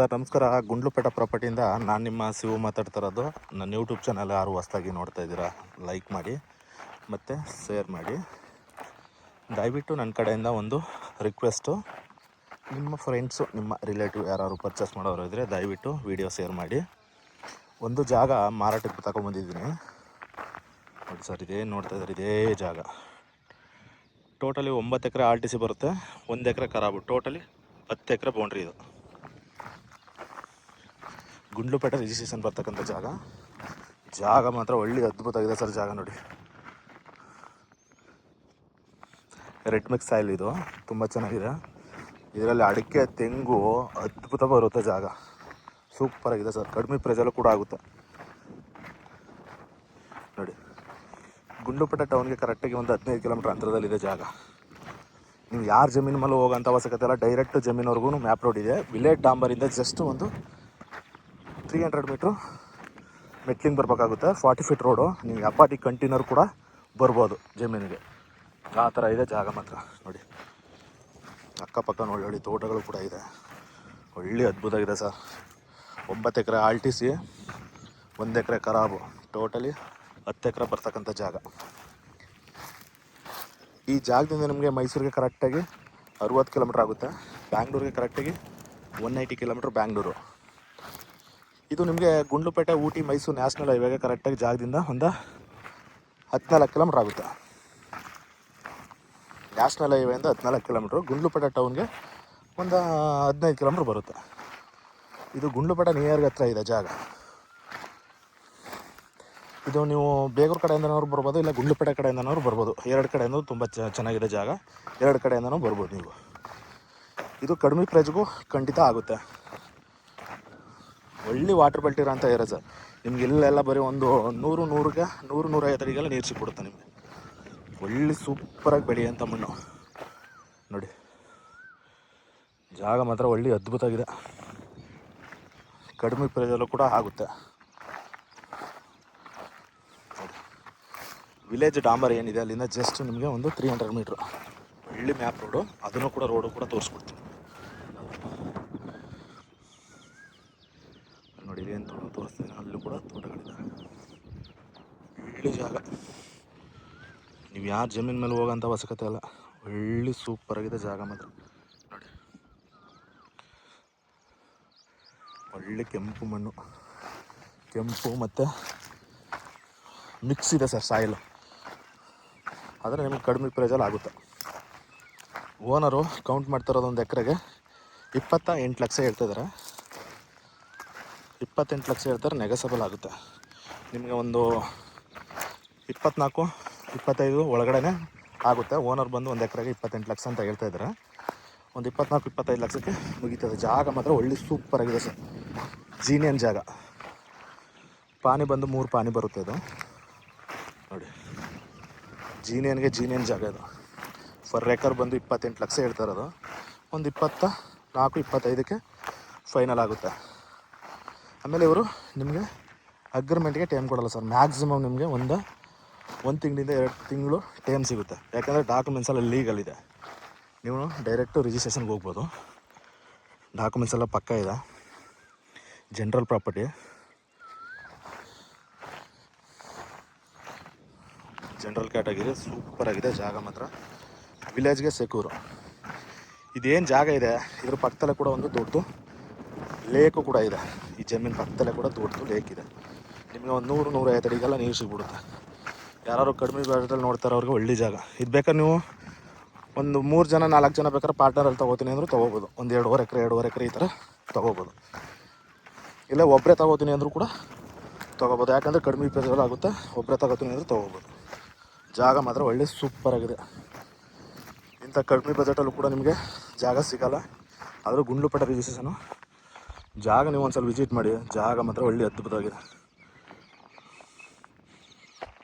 Sir ನಮಸ್ಕಾರ. ಗುಂಡ್ಲುಪೇಟೆ ಪ್ರಾಪರ್ಟಿಯಿಂದ ನಾನು ನಿಮ್ಮ ಶಿವು ಮಾತಾಡ್ತಾ ಇರೋದು. ನನ್ನ ಯೂಟ್ಯೂಬ್ ಚಾನಲ್ ಯಾರು ಹೊಸ್ದಾಗಿ ನೋಡ್ತಾ ಇದ್ದೀರಾ, ಲೈಕ್ ಮಾಡಿ ಮತ್ತು ಶೇರ್ ಮಾಡಿ. ದಯವಿಟ್ಟು ನನ್ನ ಕಡೆಯಿಂದ ಒಂದು ರಿಕ್ವೆಸ್ಟು, ನಿಮ್ಮ ಫ್ರೆಂಡ್ಸು ನಿಮ್ಮ ರಿಲೇಟಿವ್ ಯಾರು ಪರ್ಚೇಸ್ ಮಾಡೋರು ಇದ್ದರೆ ದಯವಿಟ್ಟು ವಿಡಿಯೋ ಶೇರ್ ಮಾಡಿ. ಒಂದು ಜಾಗ ಮಾರಾಟಕ್ಕೆ ತಗೊಂಬಂದಿದ್ದೀನಿ ನೋಡಿ ಸರ್. ಇದೇ ನೋಡ್ತಾ ಇದ್ದಾರೆ, ಇದೇ ಜಾಗ ಟೋಟಲಿ 9 ಎಕರೆ RTC ಬರುತ್ತೆ, 1 ಎಕರೆ ಖರಾಬು, ಟೋಟಲಿ 10 ಎಕರೆ ಬೌಂಡ್ರಿ. ಇದು ಗುಂಡ್ಲುಪೇಟೆ ರಿಜಿಸ್ಟ್ರೇಷನ್ ಬರ್ತಕ್ಕಂಥ ಜಾಗ ಮಾತ್ರ ಒಳ್ಳೆ ಅದ್ಭುತ ಆಗಿದೆ ಸರ್. ಜಾಗ ನೋಡಿ, ರೆಡ್ ಮಿಕ್ಸ್ ಸಾಯಿಲ್, ಇದು ತುಂಬ ಚೆನ್ನಾಗಿದೆ. ಇದರಲ್ಲಿ ಅಡಿಕೆ ತೆಂಗು ಅದ್ಭುತ ಬರುತ್ತೆ. ಜಾಗ ಸೂಪರ್ ಆಗಿದೆ ಸರ್. ಕಡಿಮೆ ಪ್ರೈಸಲ್ಲೂ ಕೂಡ ಆಗುತ್ತೆ ನೋಡಿ. ಗುಂಡ್ಲುಪೇಟೆ ಟೌನ್ಗೆ ಕರೆಕ್ಟಾಗಿ ಒಂದು 15 ಕಿಲೋಮೀಟರ್ ಅಂತರದಲ್ಲಿದೆ ಜಾಗ. ನೀವು ಯಾರು ಜಮೀನು ಮೇಲೆ ಹೋಗೋಂಥ ಅವಶ್ಯಕತೆ ಇಲ್ಲ, ಡೈರೆಕ್ಟ್ ಜಮೀನವರೆಗೂ ಮ್ಯಾಪ್ ರೋಡ್ ಇದೆ. ವಿಲೇಜ್ ಡಾಂಬರಿಂದ ಜಸ್ಟ್ ಒಂದು 300 ಮೀಟ್ರು ಮೆಟ್ಲಿಂಗ್ ಬರಬೇಕಾಗುತ್ತೆ. 40 ಫೀಟ್ ರೋಡು. ನೀವು ಅಪಾಟಿ ಕಂಟಿನ್ಯೂರ್ ಕೂಡ ಬರ್ಬೋದು ಜಮೀನಿಗೆ. ಆ ಥರ ಇದೆ ಜಾಗ ಮಾತ್ರ ನೋಡಿ. ಅಕ್ಕಪಕ್ಕ ನೋಡಿ ತೋಟಗಳು ಕೂಡ ಇದೆ. ಒಳ್ಳೆ ಅದ್ಭುತ ಆಗಿದೆ ಸರ್. 9 ಎಕರೆ RTC, 1 ಎಕರೆ ಖರಾಬು, ಟೋಟಲಿ 10 ಎಕರೆ ಬರ್ತಕ್ಕಂಥ ಜಾಗ. ಈ ಜಾಗದಿಂದ ನಿಮಗೆ ಮೈಸೂರಿಗೆ ಕರೆಕ್ಟಾಗಿ 60 ಕಿಲೋಮೀಟ್ರ್ ಆಗುತ್ತೆ. ಬ್ಯಾಂಗ್ಳೂರಿಗೆ ಕರೆಕ್ಟಾಗಿ 180 ಕಿಲೋಮೀಟ್ರ್ ಬ್ಯಾಂಗ್ಳೂರು. ಇದು ನಿಮಗೆ ಗುಂಡ್ಲುಪೇಟೆ ಊಟಿ ಮೈಸೂರು ನ್ಯಾಷನಲ್ ಹೈವೇಗೆ ಕರೆಕ್ಟಾಗಿ ಜಾಗದಿಂದ ಒಂದು 14 ಕಿಲೋಮೀಟ್ರ್ ಆಗುತ್ತೆ. ನ್ಯಾಷನಲ್ ಹೈವೇಯಿಂದ 14 ಕಿಲೋಮೀಟ್ರು. ಗುಂಡ್ಲುಪೇಟೆ ಟೌನ್ಗೆ ಒಂದು 15 ಕಿಲೋಮೀಟ್ರ್ ಬರುತ್ತೆ. ಇದು ಗುಂಡ್ಲುಪೇಟೆ ನಿಯರ್ಗೆ ಹತ್ರ ಇದೆ ಜಾಗ. ಇದು ನೀವು ಬೇಗೂರು ಕಡೆಯಿಂದನವ್ರು ಬರ್ಬೋದು, ಇಲ್ಲ ಗುಂಡ್ಲುಪೇಟೆ ಕಡೆಯಿಂದನವ್ರು ಬರ್ಬೋದು. 2 ಕಡೆಯಿಂದ ತುಂಬ ಚೆನ್ನಾಗಿದೆ ಜಾಗ. 2 ಕಡೆಯಿಂದನೂ ಬರ್ಬೋದು ನೀವು. ಇದು ಕಡಿಮೆ ಪ್ರೈಸ್ಗೂ ಖಂಡಿತ ಆಗುತ್ತೆ. ಒಳ್ಳೆ ವಾಟರ್ ಬೆಲ್ಟ್ ಇರೋಂಥ ಏರಿಯಾ ಸರ್. ನಿಮ್ಗೆ ಇಲ್ಲೆಲ್ಲ ಬರೀ ಒಂದು 100-150 ಅಡಿಗೆಲ್ಲ ನೀರು ಸಿಕ್ಬಿಡುತ್ತೆ ನಿಮಗೆ. ಒಳ್ಳೆ ಸೂಪರಾಗಿ ಬೆಳೆಯೋಂಥ ಮಣ್ಣು ನೋಡಿ. ಜಾಗ ಮಾತ್ರ ಒಳ್ಳೆ ಅದ್ಭುತ ಆಗಿದೆ. ಕಡಿಮೆ ಪ್ರೈಸಲ್ಲೂ ಕೂಡ ಆಗುತ್ತೆ. ವಿಲೇಜ್ ಡಾಂಬರ್ ಏನಿದೆ ಅಲ್ಲಿಂದ ಜಸ್ಟ್ ನಿಮಗೆ ಒಂದು 300 ಮೀಟ್ರು ಒಳ್ಳೆ ಮ್ಯಾಪ್ ರೋಡು. ಅದನ್ನು ಕೂಡ ರೋಡು ಕೂಡ ತೋರಿಸ್ಕೊಡ್ತೀನಿ ನೋಡಿ. ಇದೇನು ತೋಟ ತೋರಿಸ್ತೀನಿ, ಅಲ್ಲೂ ಕೂಡ ತೋಟಗಳಿದೆ. ಒಳ್ಳೆ ಜಾಗ. ನೀವು ಯಾರು ಜಮೀನು ಮೇಲೆ ಹೋಗೋಂಥ ಅವಶ್ಯಕತೆ ಇಲ್ಲ. ಒಳ್ಳೆ ಸೂಪರಾಗಿದೆ ಜಾಗ ಮಾತ್ರ ನೋಡಿ. ಒಳ್ಳೆ ಕೆಂಪು ಮಣ್ಣು, ಕೆಂಪು ಮತ್ತು ಮಿಕ್ಸ್ ಇದೆ ಸರ್ ಸಾಯಿಲು. ಆದರೆ ನಿಮಗೆ ಕಡಿಮೆ ಪ್ರೈಸಲ್ಲಿ ಆಗುತ್ತೆ. ಓನರು ಕೌಂಟ್ ಮಾಡ್ತಿರೋದು ಒಂದು ಎಕರೆಗೆ 28 ಲಕ್ಷ ಹೇಳ್ತಿದ್ದಾರೆ. 28 ಲಕ್ಷ ಹೇಳ್ತಾರೆ, ನೆಗೋಸಬಲ್ ಆಗುತ್ತೆ. ನಿಮಗೆ ಒಂದು 24-25 ಒಳಗಡೆ ಆಗುತ್ತೆ. ಓನರ್ ಬಂದು ಒಂದು ಎಕರೆಗೆ 28 ಲಕ್ಷ ಅಂತ ಹೇಳ್ತಾಯಿದ್ದಾರೆ. ಒಂದು 24-25 ಲಕ್ಷಕ್ಕೆ ಮುಗೀತದೆ. ಜಾಗ ಮಾತ್ರ ಒಳ್ಳೆ ಸೂಪರಾಗಿದೆ ಸರ್. ಜೀನಿಯನ್ ಜಾಗ. ಪಾನಿ ಬಂದು 3 ಪಾನಿ ಬರುತ್ತೆ ಇದು ನೋಡಿ. ಜೀನಿಯನ್ ಜಾಗ ಇದು. ಫರ್ ಎಕರ್ ಬಂದು 28 ಲಕ್ಷ ಹೇಳ್ತಾ ಇರೋದು. ಒಂದು 24-25ಕ್ಕೆ ಫೈನಲ್ ಆಗುತ್ತೆ. ಆಮೇಲೆ ಇವರು ನಿಮಗೆ ಅಗ್ರಿಮೆಂಟ್ಗೆ ಟೈಮ್ ಕೊಡಲ್ಲ ಸರ್. ಮ್ಯಾಕ್ಸಿಮಮ್ ನಿಮಗೆ ಒಂದು ತಿಂಗಳಿಂದ 2 ತಿಂಗಳು ಟೈಮ್ ಸಿಗುತ್ತೆ. ಯಾಕಂದರೆ ಡಾಕ್ಯುಮೆಂಟ್ಸ್ ಎಲ್ಲ ಲೀಗಲ್ ಇದೆ. ನೀವು ಡೈರೆಕ್ಟು ರಿಜಿಸ್ಟ್ರೇಷನ್ಗೆ ಹೋಗ್ಬೋದು. ಡಾಕ್ಯುಮೆಂಟ್ಸ್ ಎಲ್ಲ ಪಕ್ಕ ಇದೆ. General property, general category. ಸೂಪರಾಗಿದೆ ಜಾಗ ಮಾತ್ರ. ವಿಲೇಜ್ಗೆ ಸೆಕ್ಯೂರು. ಇದೇನು ಜಾಗ ಇದೆ ಇದ್ರ ಪಕ್ಕದಲ್ಲೇ ಕೂಡ ಒಂದು ದೊಡ್ಡದು ಲೇಕು ಕೂಡ ಇದೆ. ಈ ಜಮೀನು ಪಕ್ಕದಲ್ಲೇ ಕೂಡ ದೊಡ್ಡದು ಲೇಕ್ ಇದೆ. ನಿಮಗೆ ಒಂದು 100-150 ಅಡಿಗೆಲ್ಲ ನೀರು ಸಿಗ್ಬಿಡುತ್ತೆ. ಯಾರು ಕಡಿಮೆ ಬಜೆಟಲ್ಲಿ ನೋಡ್ತಾರೆ ಅವ್ರಿಗೆ ಒಳ್ಳೆ ಜಾಗ. ಇದು ಬೇಕಾದ್ರೆ ನೀವು ಒಂದು 3 ಜನ 4 ಜನ ಬೇಕಾದ್ರೆ ಪಾರ್ಟ್ನರಲ್ಲಿ ತೊಗೋತೀನಿ ಅಂದರೂ ತೊಗೋಬೋದು. ಒಂದು 2.5 ಎಕರೆ ಈ ಥರ ತೊಗೋಬೋದು. ಇಲ್ಲ ಒಬ್ಬರೇ ತೊಗೋತೀನಿ ಅಂದರೂ ಕೂಡ ತೊಗೋಬೋದು. ಯಾಕಂದರೆ ಕಡಿಮೆ ಪ್ರೈಸಲ್ಲಿ ಆಗುತ್ತೆ. ಒಬ್ಬರೇ ತೊಗೋತೀನಿ ಅಂದರೂ ತೊಗೋಬೋದು. ಜಾಗ ಮಾತ್ರ ಒಳ್ಳೆ ಸೂಪರಾಗಿದೆ. ಇಂಥ ಕಡಿಮೆ ಬಜೆಟಲ್ಲೂ ಕೂಡ ನಿಮಗೆ ಜಾಗ ಸಿಗೋಲ್ಲ. ಆದರೂ ಗುಂಡ್ಲುಪೇಟೆ ರಿಜಿಸ್ಟ್ರೇಷನು ಜಾಗ ನೀವು ಒಂದ್ಸಲ ವಿಸಿಟ್ ಮಾಡಿ. ಜಾಗ ಮಾತ್ರ ಒಳ್ಳೆ ಅದ್ಭುತವಾಗಿದೆ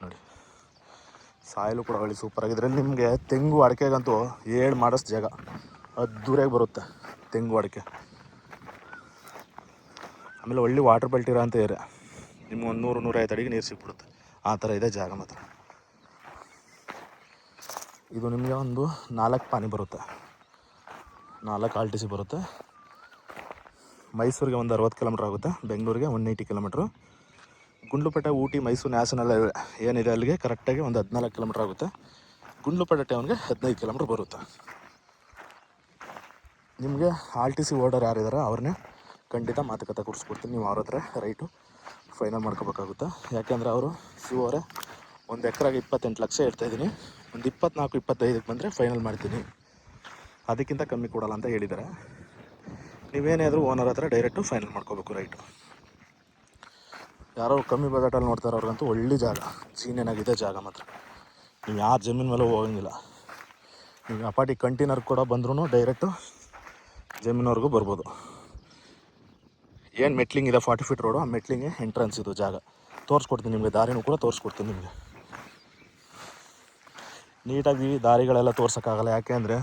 ನೋಡಿ. ಸಾಯಿಲು ಕೂಡ ಒಳ್ಳೆ ಸೂಪರಾಗಿದೆ. ನಿಮಗೆ ತೆಂಗು ಅಡಿಕೆಗಂತೂ 7 ಮಾಡೋಷ್ಟು ಜಾಗ ಅದ್ದೂರಿಯಾಗಿ ಬರುತ್ತೆ. ತೆಂಗು ಅಡಿಕೆ. ಆಮೇಲೆ ಒಳ್ಳೆ ವಾಟರ್ ಬೆಲ್ಟ್ ಇರೋ ಅಂತ ಏರಿಯಾ. ನಿಮ್ಗೆ ಒಂದು 100-150 ಅಡಿಗೆ ನೀರು ಸಿಕ್ಬಿಡುತ್ತೆ. ಆ ಥರ ಇದೆ ಜಾಗ ಮಾತ್ರ. ಇದು ನಿಮಗೆ ಒಂದು 4 ಪಾನಿ ಬರುತ್ತೆ, 4 RTC ಬರುತ್ತೆ. ಮೈಸೂರಿಗೆ ಒಂದು 60 ಕಿಲೋಮೀಟ್ರ್ ಆಗುತ್ತೆ, ಬೆಂಗಳೂರಿಗೆ 180 kilometre. Gundlupet Ooty Mysuru national highway ಏನಿದೆ ಅಲ್ಲಿಗೆ ಕರೆಕ್ಟಾಗಿ ಒಂದು 14 ಕಿಲೋಮೀಟ್ರ್ ಆಗುತ್ತೆ. ಗುಂಡ್ಲುಪೇಟೆ ಟೌನ್ಗೆ 15 ಕಿಲೋಮೀಟ್ರ್ ಬರುತ್ತೆ. ನಿಮಗೆ RTC ಓಡರ್ ಯಾರಿದ್ದಾರೆ ಅವ್ರನ್ನೇ ಖಂಡಿತ ಮಾತುಕತೆ ಕೊಡಿಸ್ಕೊಡ್ತೀನಿ. ನೀವು ಅವ್ರ ಹತ್ರ ರೈಟು ಫೈನಲ್ ಮಾಡ್ಕೋಬೇಕಾಗುತ್ತೆ. ಯಾಕೆಂದರೆ ಅವರು ಅವರೇ ಒಂದು ಎಕರೆಗೆ 28 ಲಕ್ಷ ಹೇಳ್ತಾಯಿದ್ದೀನಿ, ಒಂದು 24-25ಕ್ಕೆ ಬಂದರೆ ಫೈನಲ್ ಮಾಡ್ತೀನಿ, ಅದಕ್ಕಿಂತ ಕಮ್ಮಿ ಕೊಡಲ್ಲ ಅಂತ ಹೇಳಿದ್ದಾರೆ. ನೀವೇನೇ ಆದರೂ ಓನರ್ ಹತ್ರ ಡೈರೆಕ್ಟು ಫೈನಲ್ ಮಾಡ್ಕೋಬೇಕು ರೈಟು. ಯಾರೋ ಕಮ್ಮಿ ಬಜೆಟಲ್ಲಿ ನೋಡ್ತಾರೆ ಅವ್ರಿಗಂತೂ ಒಳ್ಳೆ ಜಾಗ, ಜೀನೇನಾಗಿದೆ ಜಾಗ ಮಾತ್ರ. ನೀವು ಯಾರು ಜಮೀನು ಮೇಲೆ ಹೋಗಂಗಿಲ್ಲ. ನೀವು ಅಪಾಟಿ ಕಂಟೈನರ್ ಕೂಡ ಬಂದ್ರೂ ಡೈರೆಕ್ಟು ಜಮೀನವ್ರಿಗೂ ಬರ್ಬೋದು. ಏನು ಮೆಟ್ಲಿಂಗ್ ಇದೆ 40 ಫೀಟ್ ರೋಡು, ಆ ಮೆಟ್ಲಿಂಗೆ ಎಂಟ್ರೆನ್ಸ್ ಇದು ಜಾಗ ತೋರಿಸ್ಕೊಡ್ತೀನಿ ನಿಮಗೆ, ದಾರಿನೂ ಕೂಡ ತೋರಿಸ್ಕೊಡ್ತೀನಿ ನಿಮಗೆ. ನೀಟಾಗಿ ದಾರಿಗಳೆಲ್ಲ ತೋರ್ಸೋಕ್ಕಾಗಲ್ಲ, ಯಾಕೆ ಅಂದರೆ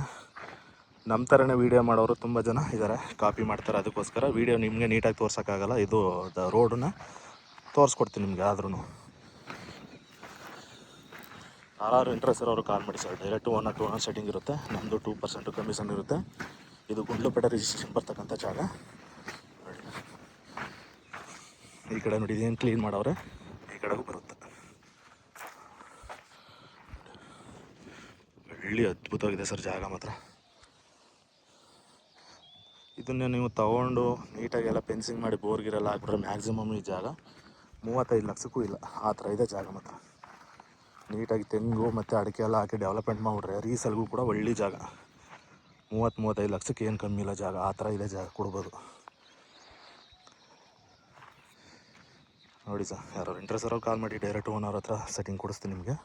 ನಮ್ಮ ಥರನೇ ವೀಡಿಯೋ ಮಾಡೋರು ತುಂಬ ಜನ ಇದ್ದಾರೆ, ಕಾಪಿ ಮಾಡ್ತಾರೆ. ಅದಕ್ಕೋಸ್ಕರ ವೀಡಿಯೋ ನಿಮಗೆ ನೀಟಾಗಿ ತೋರ್ಸೋಕ್ಕಾಗಲ್ಲ. ಇದು ರೋಡನ್ನ ತೋರಿಸ್ಕೊಡ್ತೀನಿ ನಿಮಗೆ. ಆದ್ರೂ ಯಾರು ಇಂಟ್ರೆಸ್ಟ್ ಇರೋರು ಕಾಲ್ ಮಾಡಿ ಸರ್. ಡೈರೆಕ್ಟು 1 or 2 ಸೆಟ್ಟಿಂಗ್ ಇರುತ್ತೆ, ನಮ್ಮದು 2% ಕಮಿಷನ್ ಇರುತ್ತೆ. ಇದು ಗುಂಡ್ಲುಪೇಟೆ ರಿಜಿಸ್ಟ್ರೇಷನ್ ಬರ್ತಕ್ಕಂಥ ಜಾಗ. ಈ ಕಡೆ ನೋಡಿ, ಇದೇನು ಕ್ಲೀನ್ ಮಾಡವ್ರೆ, ಈ ಕಡೆಗೂ ಬರುತ್ತೆ. ಒಳ್ಳೆ ಅದ್ಭುತವಾಗಿದೆ ಸರ್ ಜಾಗ ಮಾತ್ರ. ಇದನ್ನೇ ನೀವು ತೊಗೊಂಡು ನೀಟಾಗಿ ಎಲ್ಲ ಫೆನ್ಸಿಂಗ್ ಮಾಡಿ ಬೋರ್ಗಿರೆಲ್ಲ ಹಾಕ್ಬಿಟ್ರೆ ಮ್ಯಾಕ್ಸಿಮಮ್ ಈ ಜಾಗ 35 ಲಕ್ಷಕ್ಕೂ ಇಲ್ಲ, ಆ ಥರ ಇದೆ ಜಾಗ ಮಾತ್ರ. ನೀಟಾಗಿ ತೆಂಗು ಮತ್ತು ಅಡಿಕೆ ಎಲ್ಲ ಹಾಕಿ ಡೆವಲಪ್ಮೆಂಟ್ ಮಾಡಿಬಿಟ್ರೆ ರೀಸೆಲ್ಗೂ ಕೂಡ ಒಳ್ಳೆ ಜಾಗ. 30-35 ಲಕ್ಷಕ್ಕೆ ಏನು ಕಮ್ಮಿ ಇಲ್ಲ ಜಾಗ, ಆ ಥರ ಇದೆ ಜಾಗ, ಕೊಡ್ಬೋದು ನೋಡಿ ಸರ್. ಯಾರು ಇಂಟ್ರೆಸ್ಟ್ ಇರೋ ಕಾಲ್ ಮಾಡಿ, ಡೈರೆಕ್ಟ್ ಓನರ್ ಹತ್ರ ಸೆಟ್ಟಿಂಗ್ ಕೊಡಿಸ್ತೀನಿ ನಿಮಗೆ.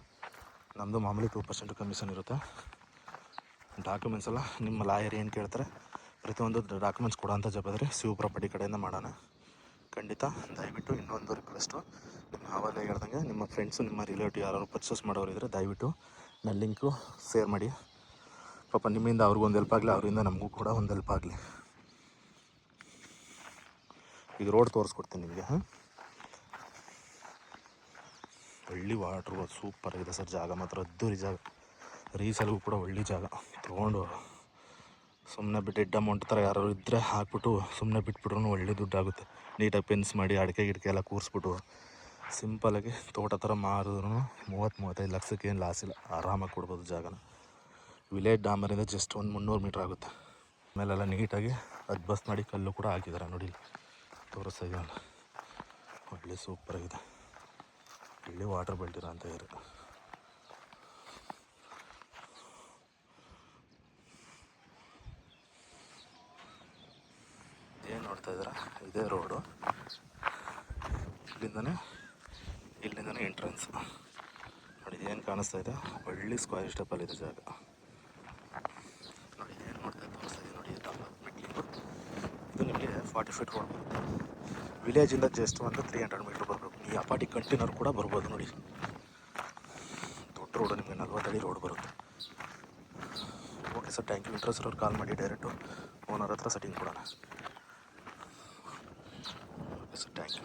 ನಮ್ಮದು ಮಾಮೂಲಿ 2% ಕಮಿಷನ್ ಇರುತ್ತೆ. ಡಾಕ್ಯುಮೆಂಟ್ಸ್ ಎಲ್ಲ ನಿಮ್ಮ ಲಾಯರ್ ಏನು ಕೇಳ್ತಾರೆ ಪ್ರತಿಯೊಂದು ಡಾಕ್ಯುಮೆಂಟ್ಸ್ ಕೊಡೋಂಥ ಜವಾಬ್ದಾರಿ ಶಿವ ಪ್ರಾಪರ್ಟಿ ಕಡೆಯಿಂದ ಮಾಡೋಣ. ಖಂಡಿತ ದಯವಿಟ್ಟು ಇನ್ನೊಂದು ರಿಕ್ವೆಸ್ಟು, ನಿಮ್ಮ ಆವಾಗಲೇ ಹೇಳ್ದಂಗೆ ನಿಮ್ಮ ಫ್ರೆಂಡ್ಸು ನಿಮ್ಮ ರಿಲೇಟಿವ್ ಯಾರು ಪರ್ಚೇಸ್ ಮಾಡೋರು ಇದ್ದರೆ ದಯವಿಟ್ಟು ನನ್ನ ಲಿಂಕು ಶೇರ್ ಮಾಡಿ. ಪಾಪ ನಿಮ್ಮಿಂದ ಅವ್ರಿಗೊಂದು ಹೆಲ್ಪ್ ಆಗಲಿ, ಅವರಿಂದ ನಮಗೂ ಕೂಡ ಒಂದು ಹೆಲ್ಪ್ ಆಗಲಿ. ಈಗ ರೋಡ್ ತೋರಿಸ್ಕೊಡ್ತೀನಿ ನಿಮಗೆ. ಒಳ್ಳೆ ವಾಟ್ರು ಸೂಪರ್ ಆಗಿದೆ ಸರ್ ಜಾಗ ಮಾತ್ರ, ಅದ್ದೂರಿ ಜಾಗ. ರೀಸೆಲ್ಗೂ ಕೂಡ ಒಳ್ಳೆ ಜಾಗ. ತೊಗೊಂಡು ಸುಮ್ಮನೆ ಡೆಡ್ ಅಮೌಂಟ್ ಥರ ಯಾರು ಇದ್ದರೆ ಹಾಕ್ಬಿಟ್ಟು ಸುಮ್ಮನೆ ಬಿಟ್ಬಿಟ್ರೂ ಒಳ್ಳೆ ದುಡ್ಡಾಗುತ್ತೆ. ನೀಟಾಗಿ ಪೆನ್ಸ್ ಮಾಡಿ ಅಡಿಕೆ ಗಿಡಕೆ ಎಲ್ಲ ಕೂರಿಸ್ಬಿಟ್ಟು ಸಿಂಪಲಾಗಿ ತೋಟ ಥರ ಮಾರಿದ್ರೂ 30-35 ಲಕ್ಷಕ್ಕೆ ಏನು ಲಾಸ್ ಇಲ್ಲ, ಆರಾಮಾಗಿ ಕೊಡ್ಬೋದು ಜಾಗನ. ವಿಲೇಜ್ ಡಾಮರಿಂದ ಜಸ್ಟ್ ಒಂದು 300 ಮೀಟ್ರ್ ಆಗುತ್ತೆ. ಆಮೇಲೆಲ್ಲ ನೀಟಾಗಿ ಅದ್ಬಸ್ ಮಾಡಿ ಕಲ್ಲು ಕೂಡ ಹಾಕಿದ್ದಾರೆ ನೋಡಿ, ತೋರಿಸ್ತಾ ಇದೆಯಲ್ಲ, ಒಳ್ಳೆ ಸೂಪರಾಗಿದೆ. ಒಳ್ಳೆ ವಾಟರ್ ಬೆಳ್ದಿರೋ ಅಂತ ಇರು. ಏನು ನೋಡ್ತಾ ಇದ್ದೀರಾ, ಇದೇ ರೋಡು. ಇಲ್ಲಿಂದನೇ ಎಂಟ್ರೆನ್ಸ್ ನೋಡಿ, ಏನು ಕಾಣಿಸ್ತಾ ಇದೆ, ಒಳ್ಳೆ ಸ್ಕ್ವೇರ್ ಸ್ಟೆಪ್ಪಲ್ಲಿದೆ ಜಾಗ ನೋಡಿ. ಏನು ನೋಡ್ತಾ ತೋರಿಸ್ತಾ ಇದೆ ನೋಡಿ, ಇದು ನಿಮಗೆ 40 ಫೀಟ್ ರೋಡ್ ಬರುತ್ತೆ. ವಿಲೇಜಿಂದ ಜಸ್ಟ್ ಒಂದು 300 ಮೀಟ್ರ್ ಬರಬೇಕು. ಈ ಅಪಾಟಿ ಕಂಟೈನರ್ ಕೂಡ ಬರ್ಬೋದು ನೋಡಿ. ದೊಡ್ಡ ರೋಡು, ನಿಮಗೆ 40 ಅಡಿ ರೋಡ್ ಬರುತ್ತೆ. Okay sir, thank you. Interest ಅವ್ರು ಕಾಲ್ ಮಾಡಿ, ಡೈರೆಕ್ಟು ಓನರ್ ಹತ್ರ ಸೆಟ್ಟಿಂಗ್ ಕೊಡೋಣ. Okay sir, thank you.